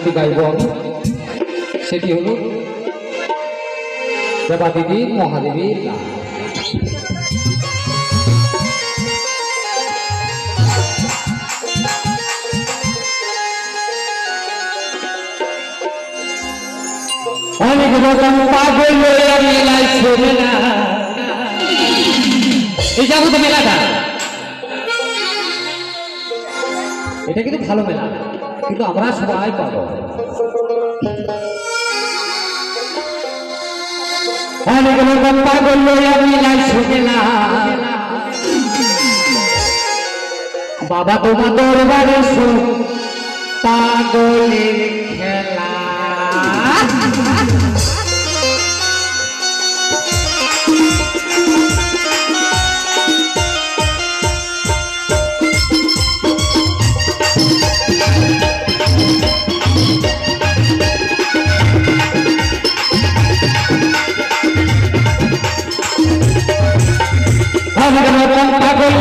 গানটি গাইব আমি, সেটি হলো দেবাদেবী মহাদেবীর গান। অনেক রকম পাগল মেলায় শোনে না, এই যাবো তো মেলাটা, এটা কিন্তু ভালো মেলা, কিন্তু আমরা সবাই পাবো। অনেক রকম পাগল মেলায় শোনে না, বাবা তোমার দরবারে পাগলের খেলা। অনেক রকম পাগল